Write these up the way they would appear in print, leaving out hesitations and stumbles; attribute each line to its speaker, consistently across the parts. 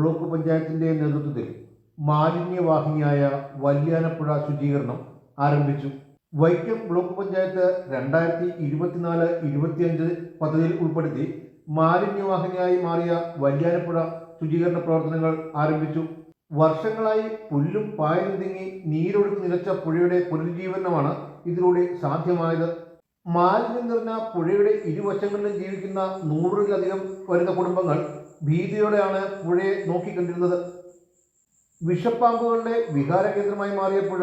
Speaker 1: Block പഞ്ചായത്തിന്റെ നേതൃത്വത്തിൽ മാലിന്യവാഹിനിയായ വല്യാനപ്പുഴ ശുചീകരണം ആരംഭിച്ചു. വൈക്കം ബ്ലോക്ക് പഞ്ചായത്ത് 2024-25 പദ്ധതിയിൽ ഉൾപ്പെടുത്തി മാലിന്യവാഹിനിയായി മാറിയ വല്യാനപ്പുഴ ശുചീകരണ പ്രവർത്തനങ്ങൾ ആരംഭിച്ചു. വർഷങ്ങളായി പുല്ലും പായലും തിങ്ങി നീരൊഴുക്ക് നിലച്ച പുഴയുടെ പുനരുജ്ജീവനമാണ് ഇതിലൂടെ സാധ്യമായത്. മാലിന്യം നിറഞ്ഞ പുഴയുടെ ഇരുവശങ്ങളിലും ജീവിക്കുന്ന 100-ലധികം വരുന്ന കുടുംബങ്ങൾ ഭീതിയോടെയാണ് പുഴയെ നോക്കിക്കണ്ടിരുന്നത്. വിഷപ്പാമ്പുകളുടെ വിഹാര കേന്ദ്രമായി മാറിയ പുഴ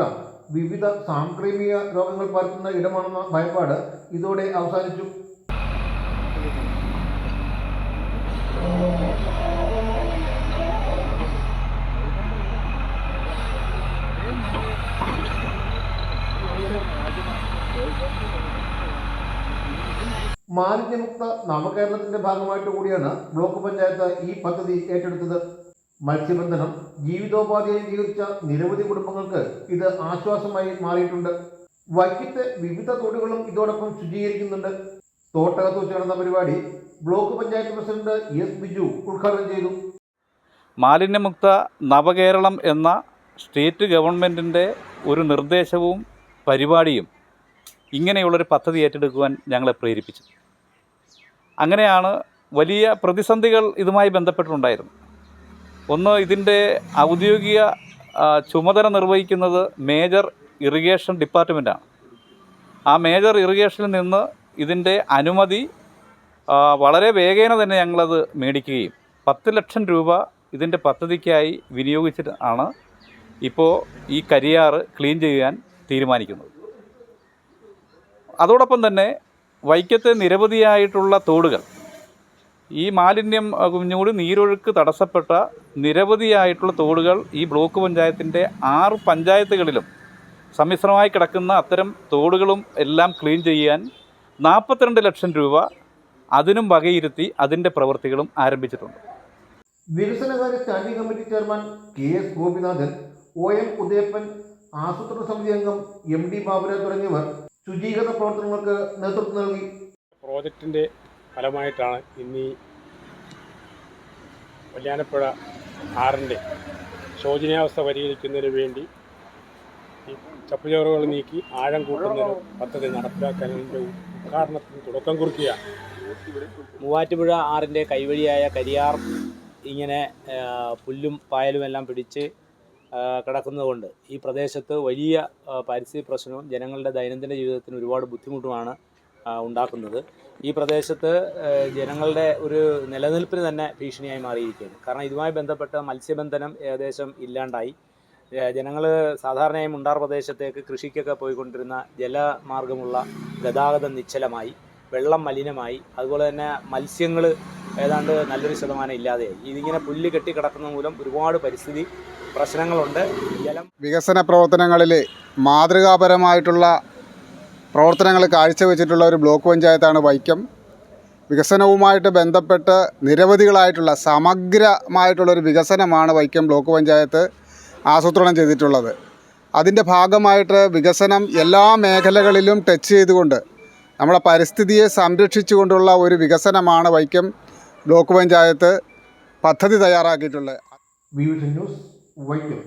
Speaker 1: വിവിധ സാംക്രമിക രോഗങ്ങൾ പരത്തുന്ന ഇടമാണെന്ന ഭയപ്പാട് ഇതോടെ അവസാനിച്ചു. മാലിന്യമുക്ത നവകേരളത്തിന്റെ ഭാഗമായിട്ട് കൂടിയാണ് ബ്ലോക്ക് പഞ്ചായത്ത് ഈ പദ്ധതി ഏറ്റെടുത്തത്. മത്സ്യബന്ധനം ജീവിതോപാധിയായി സ്വീകരിച്ച നിരവധി കുടുംബങ്ങൾക്ക് ഇത് ആശ്വാസമായി മാറിയിട്ടുണ്ട്. വൈക്കത്തെ വിവിധ തോടുകളും ഇതോടൊപ്പം ശുചീകരിക്കുന്നുണ്ട്. തോട്ടകത്ത് വെച്ച് നടന്ന പരിപാടി block panchayat president S Biju ഉദ്ഘാടനം ചെയ്തു.
Speaker 2: മാലിന്യമുക്ത നവകേരളം എന്ന സ്റ്റേറ്റ് ഗവൺമെൻറ്റിൻ്റെ ഒരു നിർദ്ദേശവും പരിപാടിയും ഇങ്ങനെയുള്ളൊരു പദ്ധതി ഏറ്റെടുക്കുവാൻ ഞങ്ങളെ പ്രേരിപ്പിച്ചു. അങ്ങനെയാണ് വലിയ പ്രതിസന്ധികൾ ഇതുമായി ബന്ധപ്പെട്ടിട്ടുണ്ടായിരുന്നു. ഒന്ന്, ഇതിൻ്റെ ഔദ്യോഗിക ചുമതല നിർവഹിക്കുന്നത് മേജർ ഇറിഗേഷൻ ഡിപ്പാർട്ട്മെൻറ്റാണ്. ആ മേജർ ഇറിഗേഷനിൽ നിന്ന് ഇതിൻ്റെ അനുമതി വളരെ വേഗേന തന്നെ ഞങ്ങളത് മേടിക്കുകയും 10 ലക്ഷം രൂപ ഇതിൻ്റെ പദ്ധതിക്കായി വിനിയോഗിച്ചിട്ടാണ് ഇപ്പോൾ ഈ കരിയാറ് ക്ലീൻ ചെയ്യാൻ തീരുമാനിക്കുന്നത്. അതോടൊപ്പം തന്നെ വൈക്കത്തെ നിരവധിയായിട്ടുള്ള തോടുകൾ, ഈ മാലിന്യം കുഞ്ഞുകൂടി നീരൊഴുക്ക് തടസ്സപ്പെട്ട നിരവധിയായിട്ടുള്ള തോടുകൾ ഈ ബ്ലോക്ക് പഞ്ചായത്തിൻ്റെ 6 പഞ്ചായത്തുകളിലും സമ്മിശ്രമായി കിടക്കുന്ന അത്തരം തോടുകളും എല്ലാം ക്ലീൻ ചെയ്യാൻ 42 ലക്ഷം രൂപ അതിനും വകയിരുത്തി അതിൻ്റെ പ്രവൃത്തികളും ആരംഭിച്ചിട്ടുണ്ട്.
Speaker 1: വികസനകാര്യ standing committee chairman KS Gopinathan, OM Udayappan, ആസൂത്രണ സമിതി അംഗം MD ബാബുരാജ് തുടങ്ങിയവർ ശുചീകരണ പ്രവർത്തനങ്ങൾക്ക് നേതൃത്വം നൽകി.
Speaker 3: പ്രോജക്റ്റിൻ്റെ ഫലമായിട്ടാണ് ഇന്ന് ഈ വല്യാനപ്പുഴ ആറിൻ്റെ ശോചനീയാവസ്ഥ പരിഹരിക്കുന്നതിന് വേണ്ടി ഈ ചപ്പുചവറുകൾ നീക്കി ആഴം കൂട്ടുന്നൊരു പദ്ധതി നടപ്പിലാക്കാനതിൻ്റെ ഉദ്ഘാടനത്തിന് തുടക്കം കുറിക്കുകയാണ്.
Speaker 4: മൂവാറ്റുപുഴ ആറിൻ്റെ കൈവഴിയായ കരിയാർ ഇങ്ങനെ പുല്ലും പായലും എല്ലാം പിടിച്ച് കിടക്കുന്നതുകൊണ്ട് ഈ പ്രദേശത്ത് വലിയ പരിസ്ഥിതി പ്രശ്നവും ജനങ്ങളുടെ ദൈനംദിന ജീവിതത്തിന് ഒരുപാട് ബുദ്ധിമുട്ടുമാണ് ഉണ്ടാക്കുന്നത്. ഈ പ്രദേശത്ത് ജനങ്ങളുടെ ഒരു നിലനിൽപ്പിന് തന്നെ ഭീഷണിയായി മാറിയിരിക്കുകയാണ്. കാരണം ഇതുമായി ബന്ധപ്പെട്ട് മത്സ്യബന്ധനം ഏകദേശം ഇല്ലാണ്ടായി. ജനങ്ങൾ സാധാരണയായി മുണ്ടാർ പ്രദേശത്തേക്ക് കൃഷിക്കൊക്കെ പോയിക്കൊണ്ടിരുന്ന ജലമാർഗമുള്ള ഗതാഗതം നിശ്ചലമായി, വെള്ളം മലിനമായി, അതുപോലെ തന്നെ മത്സ്യങ്ങൾ ഏതാണ്ട് നല്ലൊരു ശതമാനം ഇല്ലാതെയായി. ഇതിങ്ങനെ പുല്ല് കെട്ടിക്കിടക്കുന്ന മൂലം ഒരുപാട് പരിസ്ഥിതി പ്രശ്നങ്ങളുണ്ട്.
Speaker 5: വികസന പ്രവർത്തനങ്ങളിൽ മാതൃകാപരമായിട്ടുള്ള പ്രവർത്തനങ്ങൾ കാഴ്ചവെച്ചിട്ടുള്ള ഒരു ബ്ലോക്ക് പഞ്ചായത്താണ് വൈക്കം. വികസനവുമായിട്ട് ബന്ധപ്പെട്ട് നിരവധികളായിട്ടുള്ള സമഗ്രമായിട്ടുള്ളൊരു വികസനമാണ് വൈക്കം ബ്ലോക്ക് പഞ്ചായത്ത് ആസൂത്രണം ചെയ്തിട്ടുള്ളത്. അതിൻ്റെ ഭാഗമായിട്ട് വികസനം എല്ലാ മേഖലകളിലും ടച്ച് ചെയ്തുകൊണ്ട് നമ്മളെ പരിസ്ഥിതിയെ സംരക്ഷിച്ചുകൊണ്ടുള്ള ഒരു വികസനമാണ് വൈക്കം ബ്ലോക്ക് പഞ്ചായത്ത് പദ്ധതി തയ്യാറാക്കിയിട്ടുള്ളത്.
Speaker 1: വിവിധ ന്യൂസ് വൈക്കം.